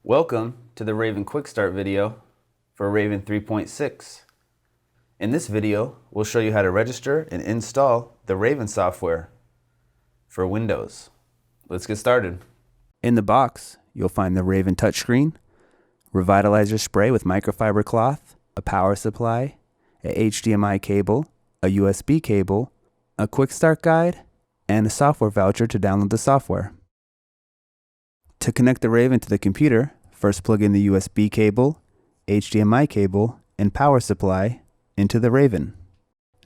Welcome to the Raven Quick Start video for Raven 3.6. In this video, we'll show you how to register and install the Raven software for Windows. Let's get started. In the box, you'll find the Raven touchscreen, revitalizer spray with microfiber cloth, a power supply, a HDMI cable, a USB cable, a quick start guide, and a software voucher to download the software. To connect the Raven to the computer, first plug in the USB cable, HDMI cable, and power supply into the Raven.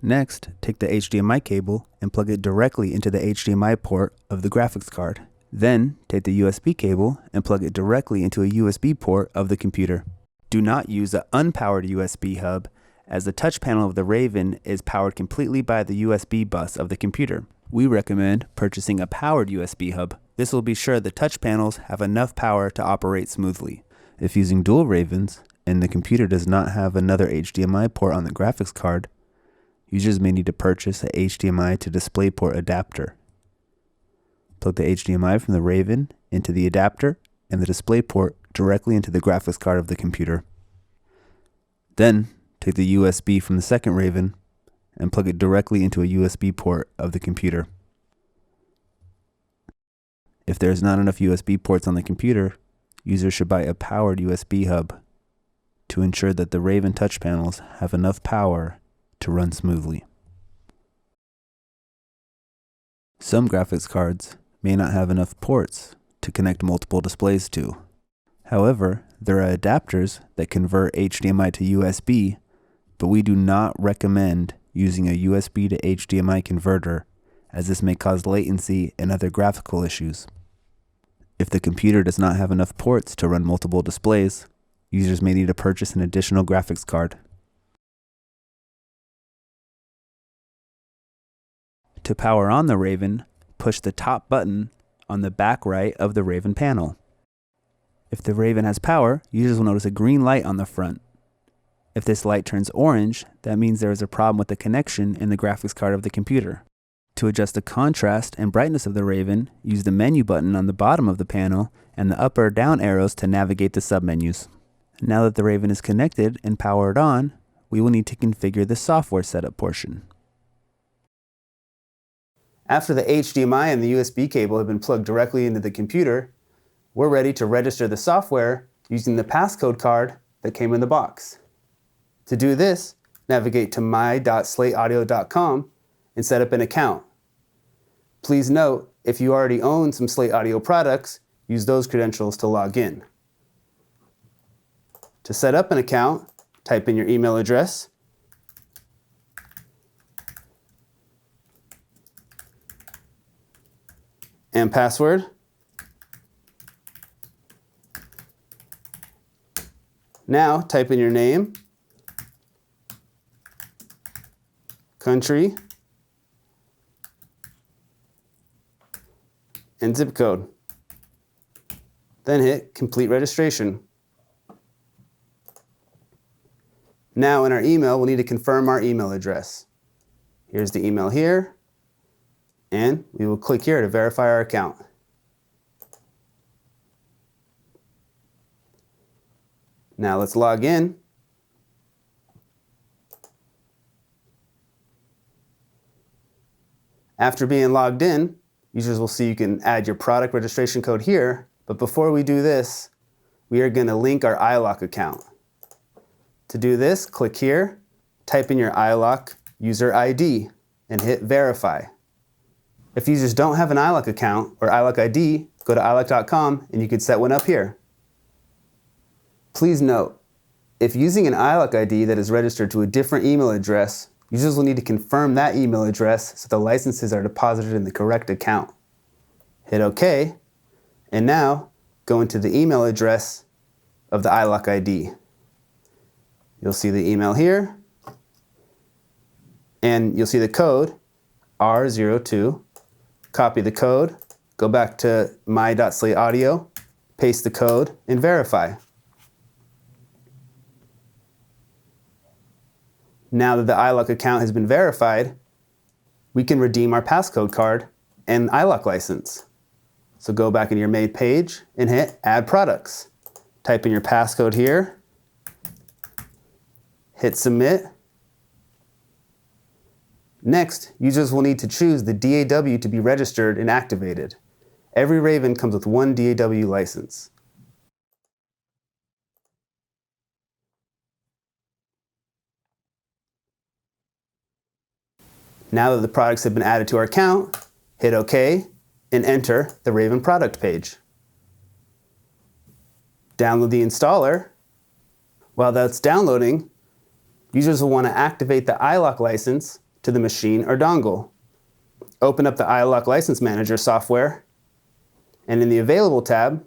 Next, take the HDMI cable and plug it directly into the HDMI port of the graphics card. Then, take the USB cable and plug it directly into a USB port of the computer. Do not use an unpowered USB hub, as the touch panel of the Raven is powered completely by the USB bus of the computer. We recommend purchasing a powered USB hub. This will be sure the touch panels have enough power to operate smoothly. If using dual Ravens and the computer does not have another HDMI port on the graphics card, users may need to purchase a HDMI to Displayport adapter. Plug the HDMI from the Raven into the adapter and the Displayport directly into the graphics card of the computer. Then, take the USB from the second Raven and plug it directly into a USB port of the computer. If there is not enough USB ports on the computer, users should buy a powered USB hub to ensure that the Raven touch panels have enough power to run smoothly. Some graphics cards may not have enough ports to connect multiple displays to. However, there are adapters that convert HDMI to USB, but we do not recommend using a USB to HDMI converter, as this may cause latency and other graphical issues. If the computer does not have enough ports to run multiple displays, users may need to purchase an additional graphics card. To power on the Raven, push the top button on the back right of the Raven panel. If the Raven has power, users will notice a green light on the front. If this light turns orange, that means there is a problem with the connection in the graphics card of the computer. To adjust the contrast and brightness of the Raven, use the menu button on the bottom of the panel and the up or down arrows to navigate the submenus. Now that the Raven is connected and powered on, we will need to configure the software setup portion. After the HDMI and the USB cable have been plugged directly into the computer, we're ready to register the software using the passcode card that came in the box. To do this, navigate to my.slateaudio.com and set up an account. Please note, if you already own some Slate Audio products, use those credentials to log in. To set up an account, type in your email address, and password. Now type in your name, country, and zip code. Then hit complete registration. Now in our email, we'll need to confirm our email address. Here's the email here, and we will click here to verify our account. Now let's log in. After being logged in, users will see you can add your product registration code here, but before we do this, we are going to link our Ilock account. To do this, click here, type in your Ilock user ID, and hit verify. If users don't have an Ilock account or Ilock ID, go to ilock.com and you can set one up here. Please note, if using an Ilock ID that is registered to a different email address, users will need to confirm that email address so the licenses are deposited in the correct account. Hit OK, and now go into the email address of the Ilock ID. You'll see the email here, and you'll see the code, R02. Copy the code, go back to my.slateaudio, paste the code, and verify. Now that the Ilock account has been verified, we can redeem our passcode card and Ilock license. So go back into your made page and hit Add Products. Type in your passcode here, hit submit. Next, users will need to choose the DAW to be registered and activated. Every Raven comes with one DAW license. Now that the products have been added to our account, hit OK and enter the Raven product page. Download the installer. While that's downloading, users will want to activate the Ilock license to the machine or dongle. Open up the Ilock License Manager software, and in the Available tab,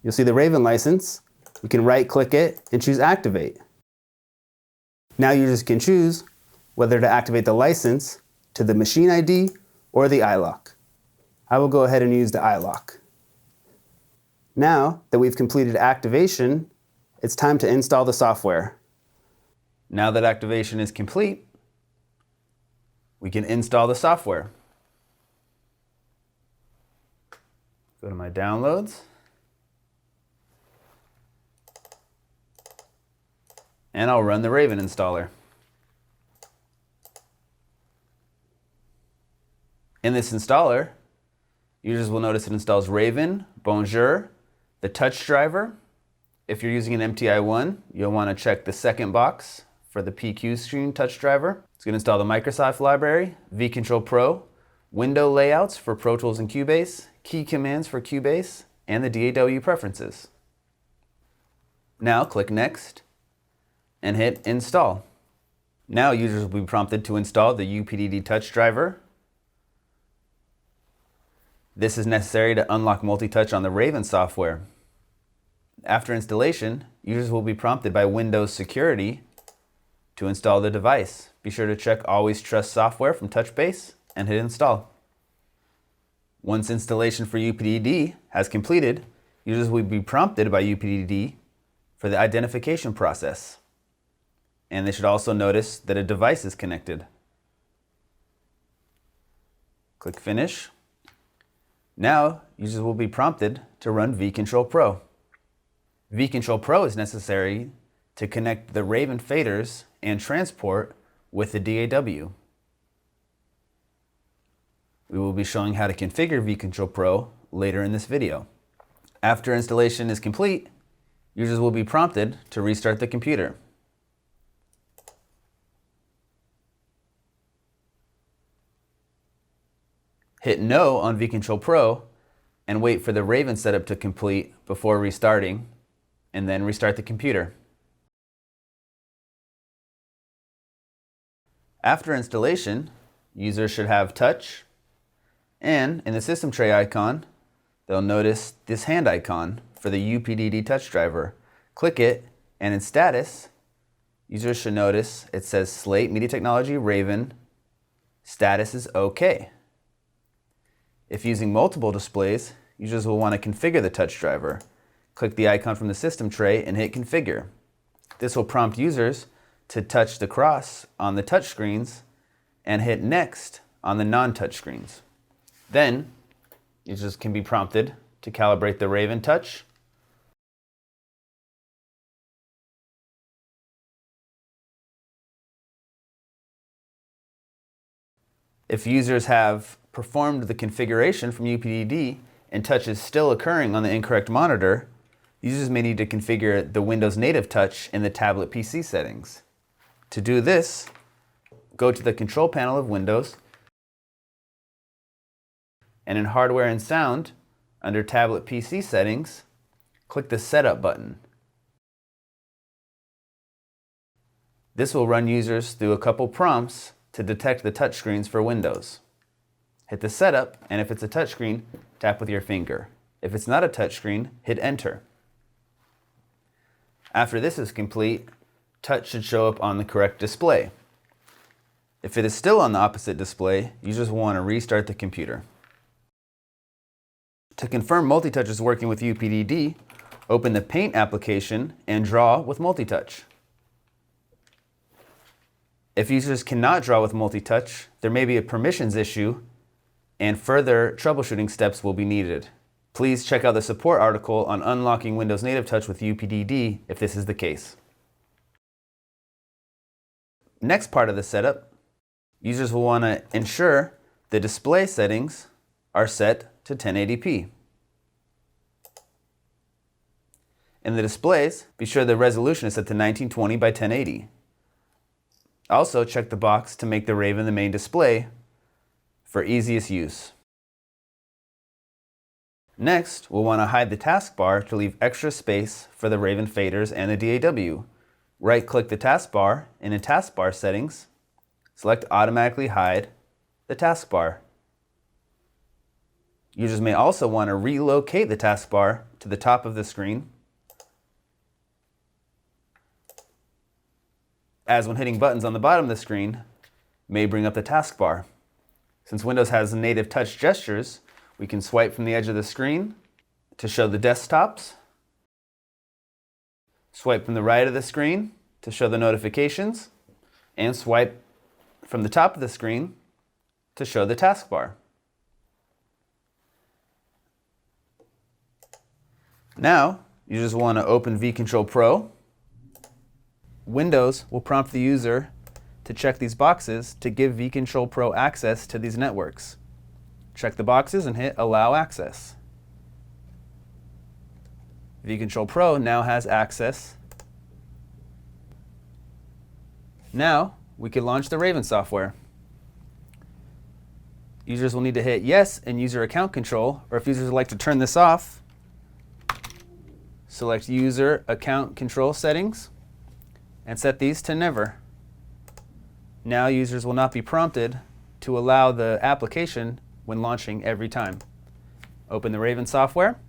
you'll see the Raven license. You can right-click it and choose Activate. Now users can choose whether to activate the license to the machine ID or the Ilock. I will go ahead and use the Ilock. Now that we've completed activation, it's time to install the software. Now that activation is complete, we can install the software. Go to my downloads. And I'll run the Raven installer. In this installer, users will notice it installs Raven, Bonjour, the touch driver. If you're using an MTI-1, you'll want to check the second box for the PQ screen touch driver. It's going to install the Microsoft library, vControl Pro, window layouts for Pro Tools and Cubase, key commands for Cubase, and the DAW preferences. Now click Next and hit Install. Now users will be prompted to install the UPDD touch driver. This is necessary to unlock multi-touch on the Raven software. After installation, users will be prompted by Windows Security to install the device. Be sure to check Always Trust Software from TouchBase and hit Install. Once installation for UPDD has completed, users will be prompted by UPDD for the identification process. And they should also notice that a device is connected. Click Finish. Now, users will be prompted to run vControl Pro. vControl Pro is necessary to connect the Raven faders and transport with the DAW. We will be showing how to configure vControl Pro later in this video. After installation is complete, users will be prompted to restart the computer. Hit No on vControl Pro and wait for the Raven setup to complete before restarting, and then restart the computer. After installation, users should have touch, and in the system tray icon, they'll notice this hand icon for the UPDD touch driver. Click it, and in status, users should notice it says Slate Media Technology Raven. Status is OK. If using multiple displays, users will want to configure the touch driver. Click the icon from the system tray and hit Configure. This will prompt users to touch the cross on the touch screens and hit Next on the non-touch screens. Then, users can be prompted to calibrate the Raven touch. If users have performed the configuration from UPDD and touch is still occurring on the incorrect monitor, users may need to configure the Windows native touch in the tablet PC settings. To do this, go to the control panel of Windows, and in Hardware and Sound, under Tablet PC Settings, click the Setup button. This will run users through a couple prompts to detect the touchscreens for Windows. Hit the Setup, and if it's a touchscreen, tap with your finger. If it's not a touchscreen, hit Enter. After this is complete, touch should show up on the correct display. If it is still on the opposite display, users will want to restart the computer. To confirm multi-touch is working with UPDD, open the Paint application and draw with multi-touch. If users cannot draw with multi-touch, there may be a permissions issue and further troubleshooting steps will be needed. Please check out the support article on unlocking Windows Native Touch with UPDD if this is the case. Next part of the setup, users will want to ensure the display settings are set to 1080p. In the displays, be sure the resolution is set to 1920 by 1080. Also, check the box to make the Raven the main display for easiest use. Next, we'll want to hide the taskbar to leave extra space for the Raven faders and the DAW. Right-click the taskbar and in Taskbar Settings, select Automatically Hide the taskbar. Users may also want to relocate the taskbar to the top of the screen, as when hitting buttons on the bottom of the screen may bring up the taskbar. Since Windows has native touch gestures, we can swipe from the edge of the screen to show the desktops, swipe from the right of the screen to show the notifications, and swipe from the top of the screen to show the taskbar. Now, users want to open vControl Pro. Windows will prompt the user to check these boxes to give vControl Pro access to these networks. Check the boxes and hit Allow Access. vControl Pro now has access. Now, we can launch the Raven software. Users will need to hit Yes in User Account Control, or if users would like to turn this off, select User Account Control Settings and set these to Never. Now users will not be prompted to allow the application when launching every time. Open the Raven software,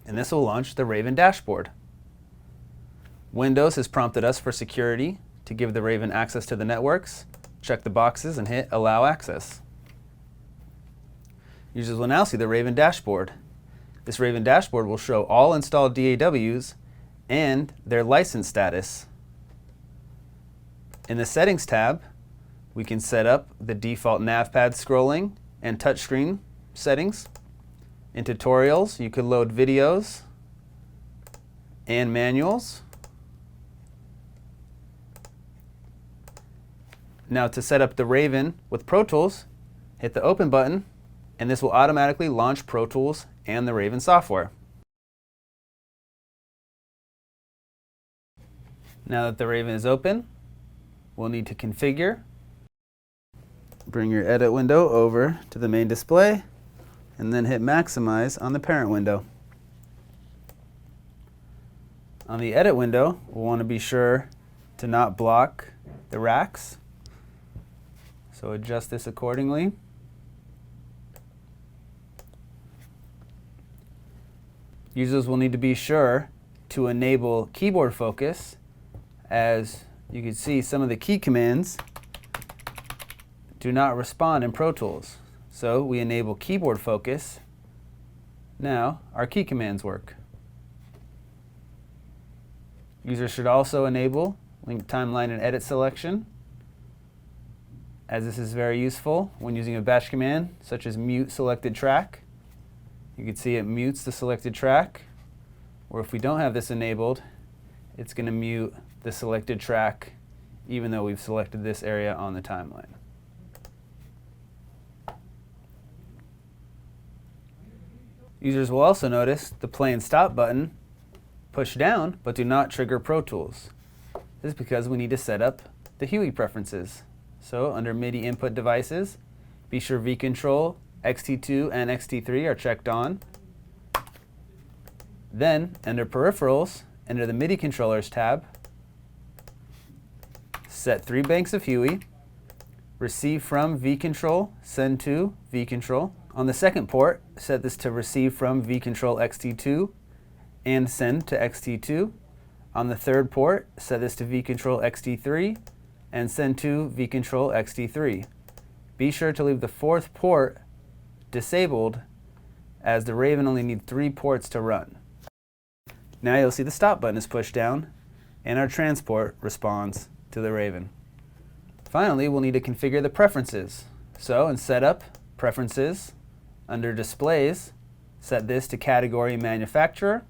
and this will launch the Raven dashboard. Windows has prompted us for security to give the Raven access to the networks. Check the boxes and hit Allow Access. Users will now see the Raven dashboard. This Raven dashboard will show all installed DAWs and their license status. In the Settings tab, we can set up the default Nav Pad scrolling and touchscreen settings. In Tutorials, you could load videos and manuals. Now to set up the Raven with Pro Tools, hit the Open button, and this will automatically launch Pro Tools and the Raven software. Now that the Raven is open, we'll need to configure. Bring your edit window over to the main display, and then hit Maximize on the parent window. On the edit window, we'll want to be sure to not block the racks. So adjust this accordingly. Users will need to be sure to enable keyboard focus. As you can see, some of the key commands do not respond in Pro Tools. So we enable keyboard focus. Now our key commands work. Users should also enable link timeline and edit selection, as this is very useful when using a batch command such as mute selected track. You can see it mutes the selected track, or if we don't have this enabled, it's going to mute the selected track even though we've selected this area on the timeline. Users will also notice the play and stop button push down but do not trigger Pro Tools. This is because we need to set up the Huey preferences. So under MIDI input devices, be sure vControl, XT2 and XT3 are checked on. Then under peripherals, under the MIDI controllers tab, set 3 banks of Huey, receive from vControl, send to vControl. On the second port, set this to receive from vControl XT2 and send to XT2. On the third port, set this to vControl XT3 and send to vControl XT3. Be sure to leave the fourth port disabled, as the Raven only needs 3 ports to run. Now you'll see the stop button is pushed down and our transport responds to the Raven. Finally, we'll need to configure the preferences. So in Setup, Preferences, under Displays, Set this to Category Manufacturer.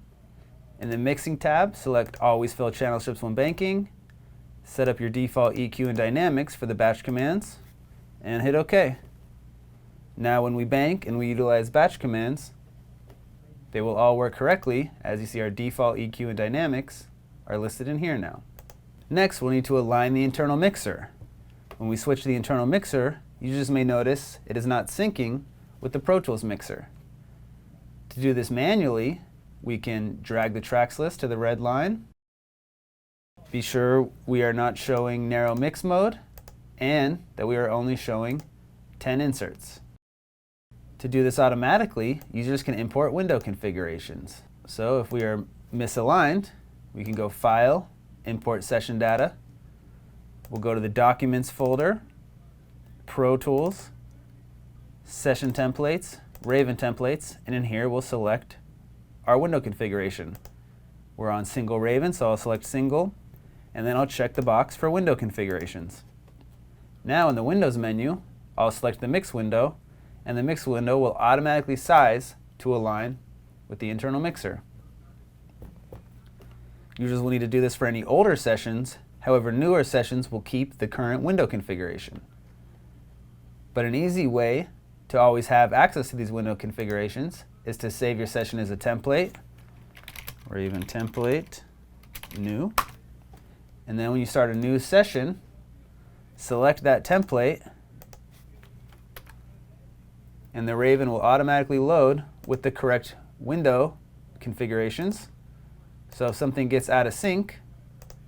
In the Mixing tab, select Always Fill Channel Strips when banking. Set up your default EQ and dynamics for the batch commands, and hit OK. Now when we bank and we utilize batch commands, they will all work correctly. As you see, our default EQ and dynamics are listed in here now. Next, we'll need to align the internal mixer. When we switch to the internal mixer, users may notice it is not syncing with the Pro Tools mixer. To do this manually, we can drag the tracks list to the red line. Be sure we are not showing narrow mix mode and that we are only showing 10 inserts. To do this automatically, users can import window configurations. So if we are misaligned, we can go File, Import Session Data. We'll go to the Documents folder, Pro Tools, Session Templates, Raven Templates, and in here we'll select our window configuration. We're on single Raven, so I'll select single, and then I'll check the box for window configurations. Now in the Windows menu, I'll select the Mix window, and the Mix window will automatically size to align with the internal mixer. Users will need to do this for any older sessions. However, newer sessions will keep the current window configuration. But an easy way to always have access to these window configurations is to save your session as a template, or even template new. And then when you start a new session, select that template, and the Raven will automatically load with the correct window configurations. So if something gets out of sync,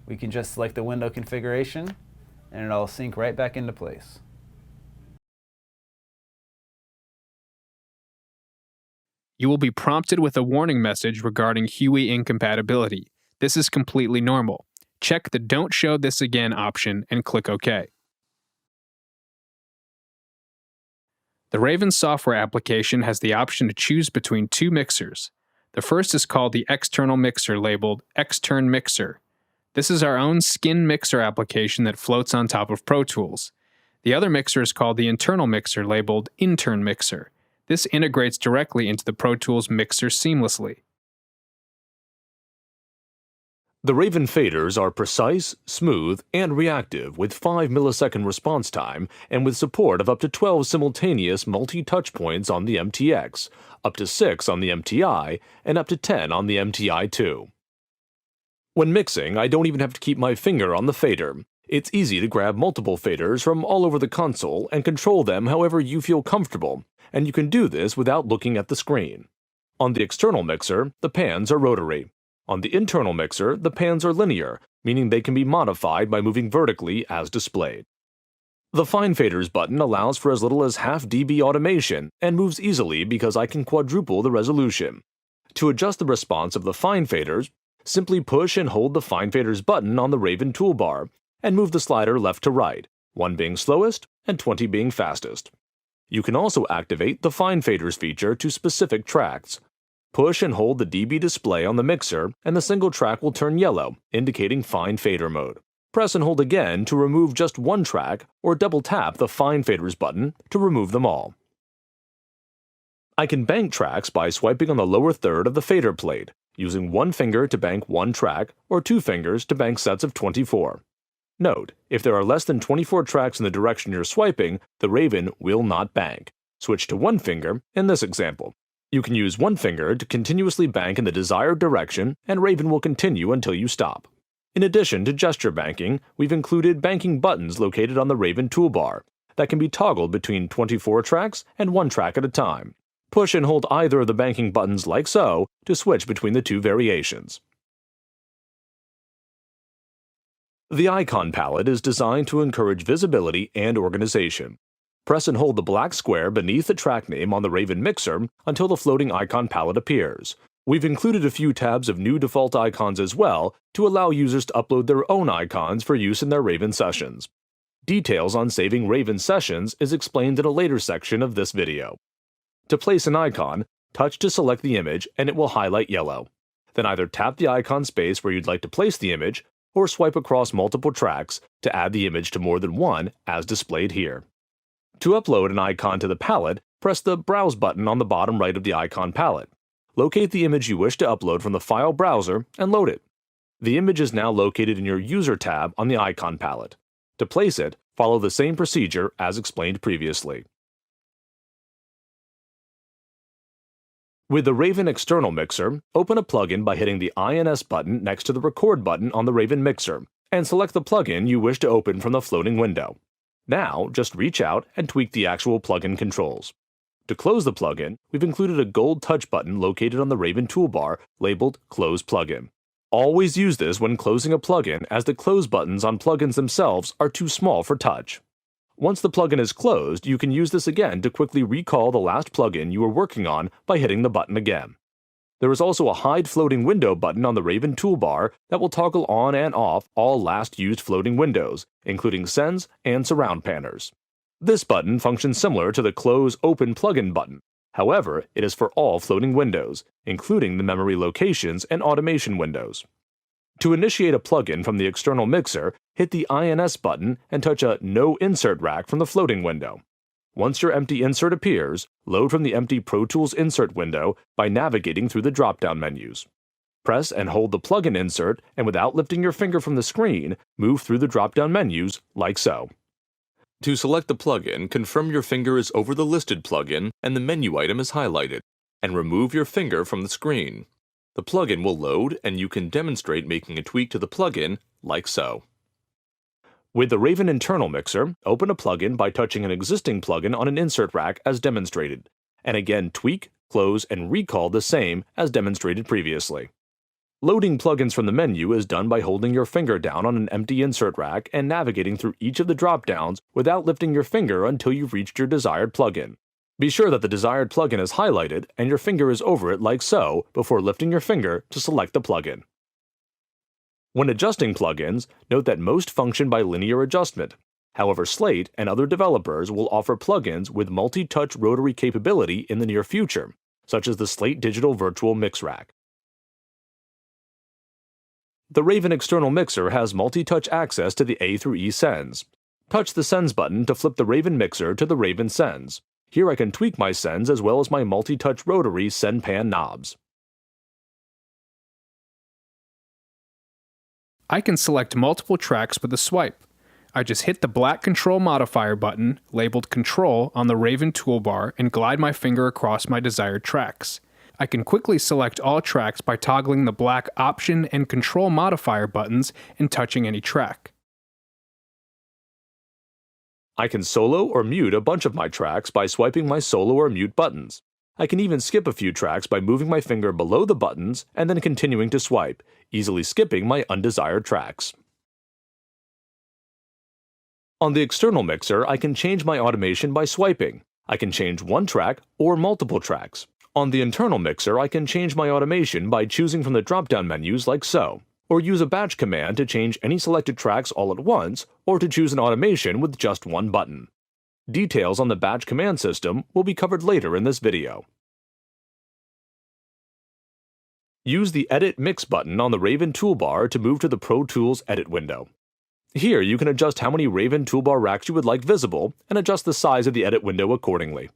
we can just select the window configuration and it'll sync right back into place. You will be prompted with a warning message regarding Huey Incompatibility. This is completely normal. Check the Don't Show This Again option and click OK. The Raven software application has the option to choose between two mixers. The first is called the external mixer, labeled Extern Mixer. This is our own skin mixer application that floats on top of Pro Tools. The other mixer is called the internal mixer, labeled Intern Mixer. This integrates directly into the Pro Tools mixer seamlessly. The Raven faders are precise, smooth, and reactive with 5 millisecond response time and with support of up to 12 simultaneous multi-touch points on the MTX, up to 6 on the MTI, and up to 10 on the MTI2. When mixing, I don't even have to keep my finger on the fader. It's easy to grab multiple faders from all over the console and control them however you feel comfortable, and you can do this without looking at the screen. On the external mixer, the pans are rotary. On the internal mixer, the pans are linear, meaning they can be modified by moving vertically as displayed. The Fine Faders button allows for as little as half dB automation and moves easily because I can quadruple the resolution. To adjust the response of the Fine Faders, simply push and hold the Fine Faders button on the Raven toolbar and move the slider left to right, 1 being slowest and 20 being fastest. You can also activate the Fine Faders feature to specific tracks. Push and hold the dB display on the mixer and the single track will turn yellow, indicating Fine Fader mode. Press and hold again to remove just one track or double tap the Fine Faders button to remove them all. I can bank tracks by swiping on the lower third of the fader plate, using one finger to bank one track or 2 fingers to bank sets of 24. Note, if there are less than 24 tracks in the direction you're swiping, the Raven will not bank. Switch to one finger in this example. You can use one finger to continuously bank in the desired direction, and Raven will continue until you stop. In addition to gesture banking, we've included banking buttons located on the Raven toolbar that can be toggled between 24 tracks and 1 track at a time. Push and hold either of the banking buttons like so to switch between the 2 variations. The icon palette is designed to encourage visibility and organization. Press and hold the black square beneath the track name on the Raven mixer until the floating icon palette appears. We've included a few tabs of new default icons as well to allow users to upload their own icons for use in their Raven sessions. Details on saving Raven sessions is explained in a later section of this video. To place an icon, touch to select the image and it will highlight yellow. Then either tap the icon space where you'd like to place the image, or swipe across multiple tracks to add the image to more than one as displayed here. To upload an icon to the palette, press the Browse button on the bottom right of the icon palette. locate the image you wish to upload from the file browser and load it. The image is now located in your User tab on the icon palette. To place it, follow the same procedure as explained previously. With the Raven External Mixer, open a plugin by hitting the INS button next to the Record button on the Raven Mixer, and select the plugin you wish to open from the floating window. Now, just reach out and tweak the actual plugin controls. To close the plugin, we've included a gold touch button located on the Raven toolbar labeled Close Plugin. Always use this when closing a plugin, as the close buttons on plugins themselves are too small for touch. Once the plugin is closed, you can use this again to quickly recall the last plugin you were working on by hitting the button again. There is also a Hide Floating Window button on the Raven toolbar that will toggle on and off all last used floating windows, including sends and surround panners. This button functions similar to the Close Open Plugin button. However, it is for all floating windows, including the memory locations and automation windows. To initiate a plugin from the external mixer, hit the INS button and touch a No Insert rack from the floating window. Once your empty insert appears, load from the empty Pro Tools insert window by navigating through the drop-down menus. Press and hold the plugin insert, and without lifting your finger from the screen, move through the drop-down menus like so. To select the plugin, confirm your finger is over the listed plugin and the menu item is highlighted, and remove your finger from the screen. The plugin will load, and you can demonstrate making a tweak to the plugin like so. With the Raven Internal Mixer, open a plugin by touching an existing plugin on an insert rack as demonstrated, and again tweak, close, and recall the same as demonstrated previously. Loading plugins from the menu is done by holding your finger down on an empty insert rack and navigating through each of the drop-downs without lifting your finger until you've reached your desired plugin. Be sure that the desired plugin is highlighted and your finger is over it like so before lifting your finger to select the plugin. When adjusting plugins, note that most function by linear adjustment. However, Slate and other developers will offer plugins with multi-touch rotary capability in the near future, such as the Slate Digital Virtual Mix Rack. The Raven External Mixer has multi-touch access to the A through E sends. Touch the Sends button to flip the Raven Mixer to the Raven Sends. Here I can tweak my sends as well as my multi-touch rotary send pan knobs. I can select multiple tracks with a swipe. I just hit the black Control modifier button, labeled Control, on the Raven toolbar and glide my finger across my desired tracks. I can quickly select all tracks by toggling the black Option and Control modifier buttons and touching any track. I can solo or mute a bunch of my tracks by swiping my solo or mute buttons. I can even skip a few tracks by moving my finger below the buttons and then continuing to swipe, easily skipping my undesired tracks. On the external mixer, I can change my automation by swiping. I can change one track or multiple tracks. On the internal mixer, I can change my automation by choosing from the drop-down menus like so, or use a batch command to change any selected tracks all at once, or to choose an automation with just one button. Details on the batch command system will be covered later in this video. Use the Edit Mix button on the Raven toolbar to move to the Pro Tools Edit window. Here you can adjust how many Raven toolbar racks you would like visible and adjust the size of the edit window accordingly.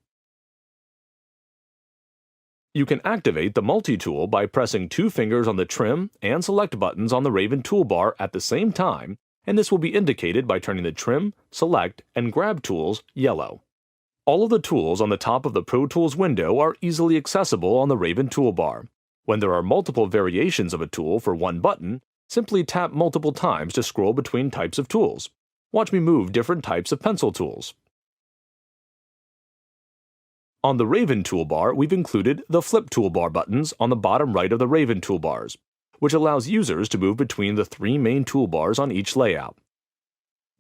You can activate the multi-tool by pressing two fingers on the Trim and Select buttons on the Raven toolbar at the same time, and this will be indicated by turning the Trim, Select, and Grab tools yellow. All of the tools on the top of the Pro Tools window are easily accessible on the Raven toolbar. When there are multiple variations of a tool for one button, simply tap multiple times to scroll between types of tools. Watch me move different types of pencil tools. On the Raven toolbar, we've included the Flip toolbar buttons on the bottom right of the Raven toolbars, which allows users to move between the three main toolbars on each layout.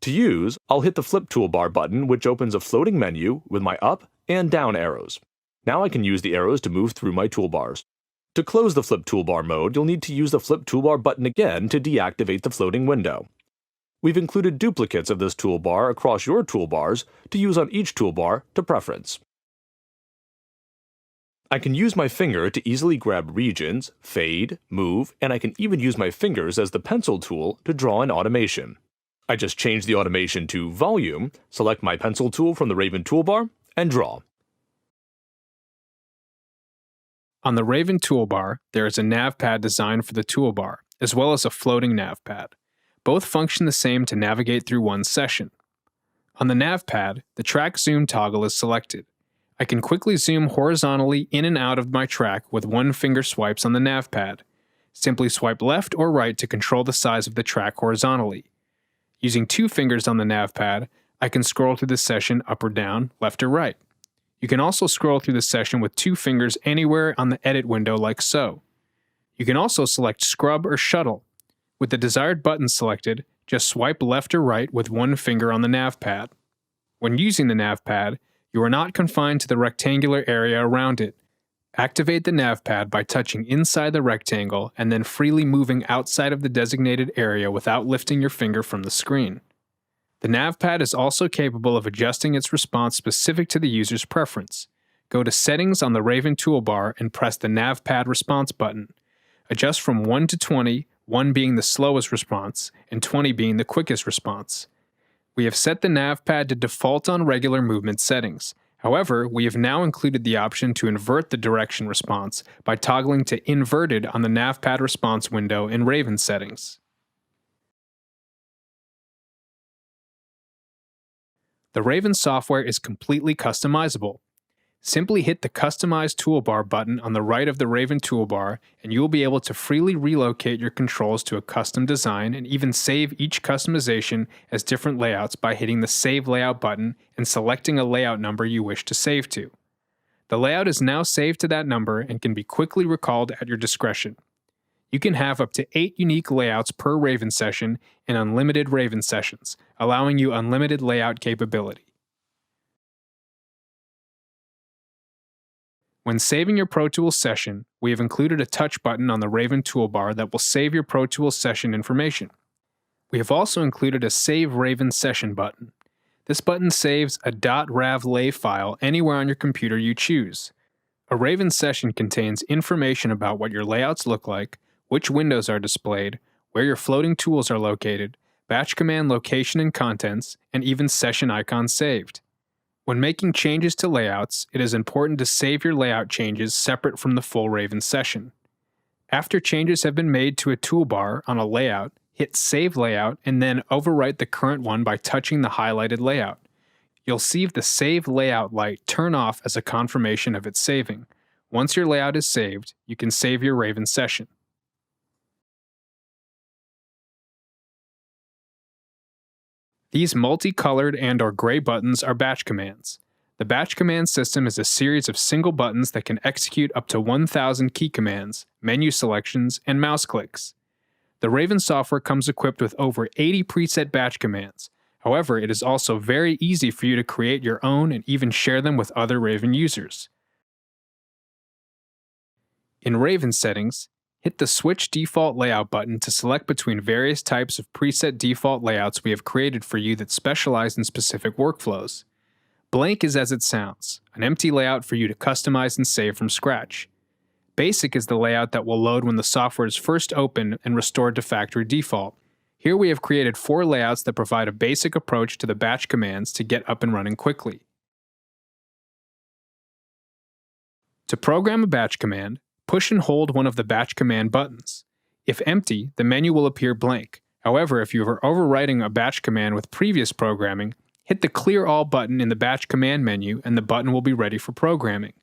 To use, I'll hit the Flip toolbar button, which opens a floating menu with my up and down arrows. Now I can use the arrows to move through my toolbars. To close the Flip toolbar mode, you'll need to use the Flip toolbar button again to deactivate the floating window. We've included duplicates of this toolbar across your toolbars to use on each toolbar to preference. I can use my finger to easily grab regions, fade, move, and I can even use my fingers as the pencil tool to draw an automation. I just change the automation to Volume, select my pencil tool from the Raven toolbar, and draw. On the Raven toolbar, there is a nav pad designed for the toolbar, as well as a floating nav pad. Both function the same to navigate through one session. On the nav pad, the track zoom toggle is selected. I can quickly zoom horizontally in and out of my track with one-finger swipes on the nav pad. Simply swipe left or right to control the size of the track horizontally. Using 2 fingers on the nav pad, I can scroll through the session up or down, left or right. You can also scroll through the session with 2 fingers anywhere on the edit window like so. You can also select scrub or shuttle. With the desired button selected, just swipe left or right with 1 finger on the nav pad. When using the nav pad, you are not confined to the rectangular area around it. Activate the nav pad by touching inside the rectangle and then freely moving outside of the designated area without lifting your finger from the screen. The nav pad is also capable of adjusting its response specific to the user's preference. Go to Settings on the Raven toolbar and press the Nav Pad Response button. Adjust from 1 to 20, 1 being the slowest response and 20 being the quickest response. We have set the nav pad to default on regular movement settings. However, we have now included the option to invert the direction response by toggling to Inverted on the Nav Pad Response window in Raven settings. The Raven software is completely customizable. Simply hit the Customize Toolbar button on the right of the Raven toolbar, and you will be able to freely relocate your controls to a custom design and even save each customization as different layouts by hitting the Save Layout button and selecting a layout number you wish to save to. The layout is now saved to that number and can be quickly recalled at your discretion. You can have up to 8 unique layouts per Raven session and unlimited Raven sessions, allowing you unlimited layout capability. When saving your Pro Tools session, we have included a touch button on the Raven toolbar that will save your Pro Tools session information. We have also included a Save Raven Session button. This button saves a .ravlay file anywhere on your computer you choose. A Raven session contains information about what your layouts look like, which windows are displayed, where your floating tools are located, batch command location and contents, and even session icons saved. When making changes to layouts, it is important to save your layout changes separate from the full Raven session. After changes have been made to a toolbar on a layout, hit Save Layout and then overwrite the current one by touching the highlighted layout. You'll see the Save Layout light turn off as a confirmation of its saving. Once your layout is saved, you can save your Raven session. These multicolored and/or gray buttons are batch commands. The batch command system is a series of single buttons that can execute up to 1,000 key commands, menu selections, and mouse clicks. The Raven software comes equipped with over 80 preset batch commands. However, it is also very easy for you to create your own and even share them with other Raven users. In Raven settings, hit the Switch Default Layout button to select between various types of preset default layouts we have created for you that specialize in specific workflows. Blank is as it sounds, an empty layout for you to customize and save from scratch. Basic is the layout that will load when the software is first opened and restored to factory default. Here we have created 4 layouts that provide a basic approach to the batch commands to get up and running quickly. To program a batch command, push and hold one of the batch command buttons. If empty, the menu will appear blank. However, if you are overwriting a batch command with previous programming, hit the Clear All button in the batch command menu and the button will be ready for programming.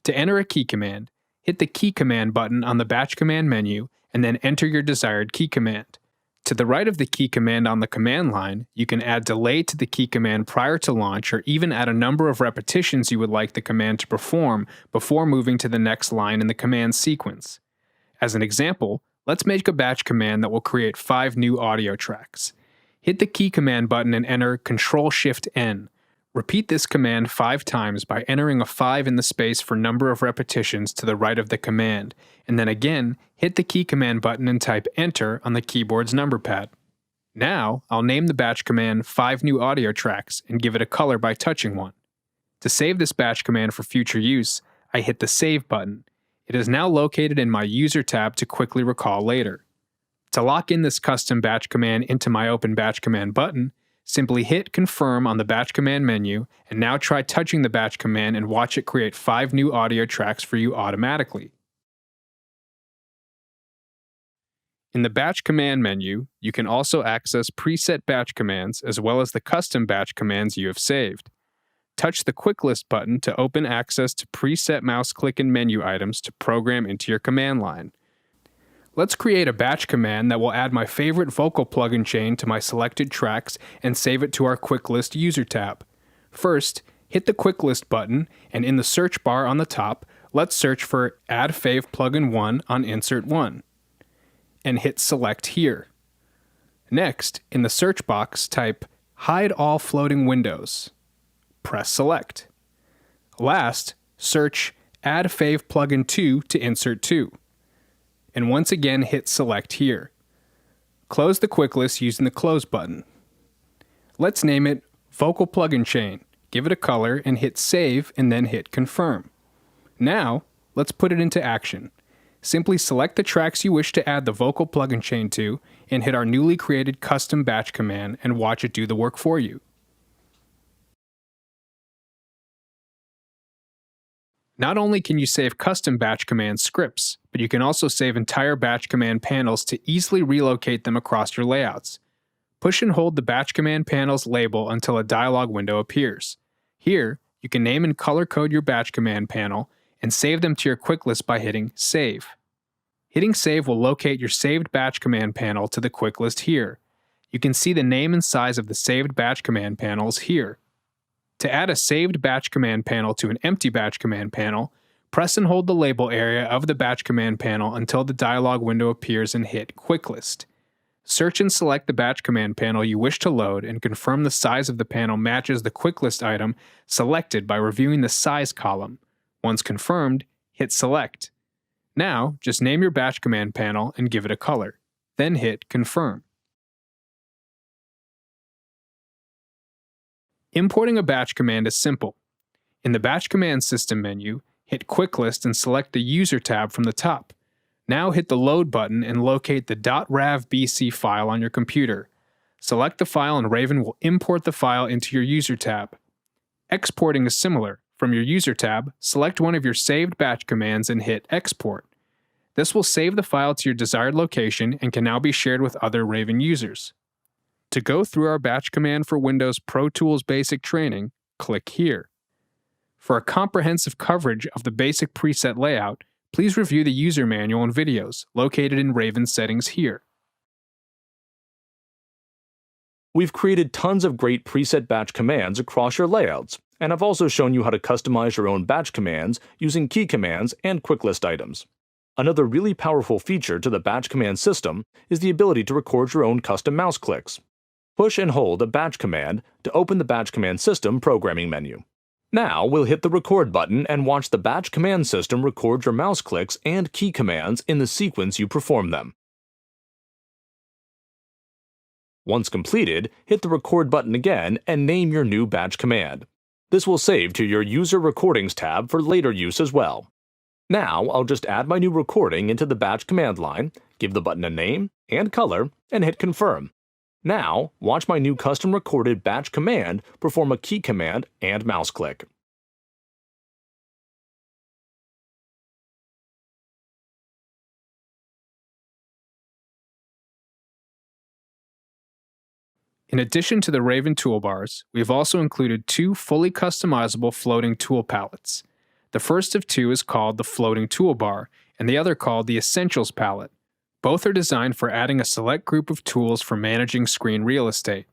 To enter a key command, hit the Key Command button on the batch command menu and then enter your desired key command. To the right of the key command on the command line, you can add delay to the key command prior to launch or even add a number of repetitions you would like the command to perform before moving to the next line in the command sequence. As an example, let's make a batch command that will create 5 new audio tracks. Hit the key command button and enter Ctrl-Shift-N. Repeat this command 5 times by entering a 5 in the space for number of repetitions to the right of the command, and then again, hit the key command button and type Enter on the keyboard's number pad. Now, I'll name the batch command 5 new audio tracks and give it a color by touching one. To save this batch command for future use, I hit the Save button. It is now located in my User tab to quickly recall later. To lock in this custom batch command into my Open Batch Command button, Simply hit Confirm on the batch command menu, and now try touching the batch command and watch it create 5 new audio tracks for you automatically. In the batch command menu, you can also access preset batch commands as well as the custom batch commands you have saved. Touch the Quick List button to open access to preset mouse click and menu items to program into your command line. Let's create a batch command that will add my favorite vocal plugin chain to my selected tracks and save it to our Quick List user tab. First, hit the Quick List button, and in the search bar on the top, let's search for Add Fave Plugin 1 on Insert 1, and hit Select here. Next, in the search box, type Hide All Floating Windows. Press Select. Last, search Add Fave Plugin 2 to Insert 2. And once again hit Select here. Close the Quick List using the Close button. Let's name it Vocal Plugin Chain, give it a color, and hit Save, and then hit Confirm. Now, let's put it into action. Simply select the tracks you wish to add the vocal plugin chain to, and hit our newly created custom batch command and watch it do the work for you. Not only can you save custom batch command scripts, but you can also save entire batch command panels to easily relocate them across your layouts. Push and hold the batch command panel's label until a dialog window appears. Here, you can name and color code your batch command panel and save them to your Quick List by hitting Save. Hitting Save will locate your saved batch command panel to the Quick List here. You can see the name and size of the saved batch command panels here. To add a saved batch command panel to an empty batch command panel, press and hold the label area of the batch command panel until the dialog window appears and hit Quick List. Search and select the batch command panel you wish to load and confirm the size of the panel matches the Quick List item selected by reviewing the size column. Once confirmed, hit Select. Now, just name your batch command panel and give it a color. Then hit Confirm. Importing a batch command is simple. In the Batch Command System menu, hit Quick List and select the User tab from the top. Now hit the Load button and locate the .ravbc file on your computer. Select the file and Raven will import the file into your User tab. Exporting is similar. From your User tab, select one of your saved batch commands and hit Export. This will save the file to your desired location and can now be shared with other Raven users. To go through our batch command for Windows Pro Tools Basic Training, click here. For a comprehensive coverage of the basic preset layout, please review the user manual and videos located in Raven settings here. We've created tons of great preset batch commands across your layouts, and I've also shown you how to customize your own batch commands using key commands and quick list items. Another really powerful feature to the batch command system is the ability to record your own custom mouse clicks. Push and hold a batch command to open the batch command system programming menu. Now we'll hit the record button and watch the batch command system record your mouse clicks and key commands in the sequence you perform them. Once completed, hit the record button again and name your new batch command. This will save to your User Recordings tab for later use as well. Now I'll just add my new recording into the batch command line, give the button a name and color, and hit Confirm. Now, watch my new custom recorded batch command perform a key command and mouse click. In addition to the Raven toolbars, we have also included 2 fully customizable floating tool palettes. The first of 2 is called the Floating Toolbar, and the other called the Essentials palette. Both are designed for adding a select group of tools for managing screen real estate.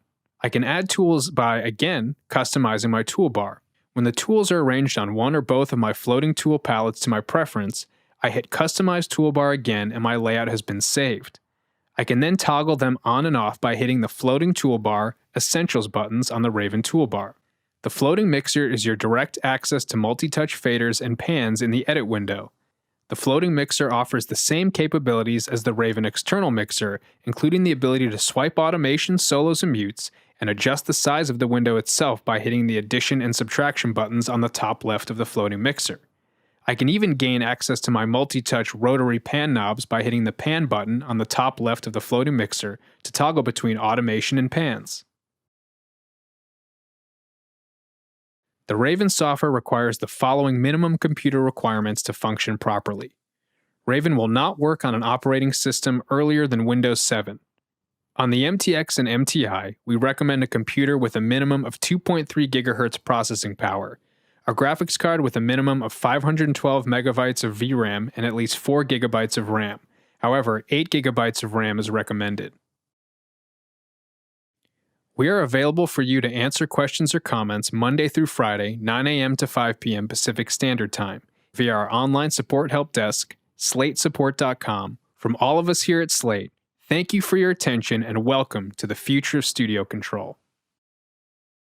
I can add tools by, again, customizing my toolbar. When the tools are arranged on one or both of my floating tool palettes to my preference, I hit Customize Toolbar again and my layout has been saved. I can then toggle them on and off by hitting the Floating Toolbar, Essentials buttons on the Raven toolbar. The floating mixer is your direct access to multi-touch faders and pans in the edit window. The floating mixer offers the same capabilities as the Raven external mixer, including the ability to swipe automation, solos, and mutes, and adjust the size of the window itself by hitting the addition and subtraction buttons on the top left of the floating mixer. I can even gain access to my multi-touch rotary pan knobs by hitting the pan button on the top left of the floating mixer to toggle between automation and pans. The Raven software requires the following minimum computer requirements to function properly. Raven will not work on an operating system earlier than Windows 7. On the MTX and MTI, we recommend a computer with a minimum of 2.3 GHz processing power, a graphics card with a minimum of 512 megabytes of VRAM and at least 4 GB of RAM. However, 8 GB of RAM is recommended. We are available for you to answer questions or comments Monday through Friday, 9 a.m. to 5 p.m. Pacific Standard Time, via our online support help desk, slatesupport.com. From all of us here at Slate, thank you for your attention and welcome to the future of studio control.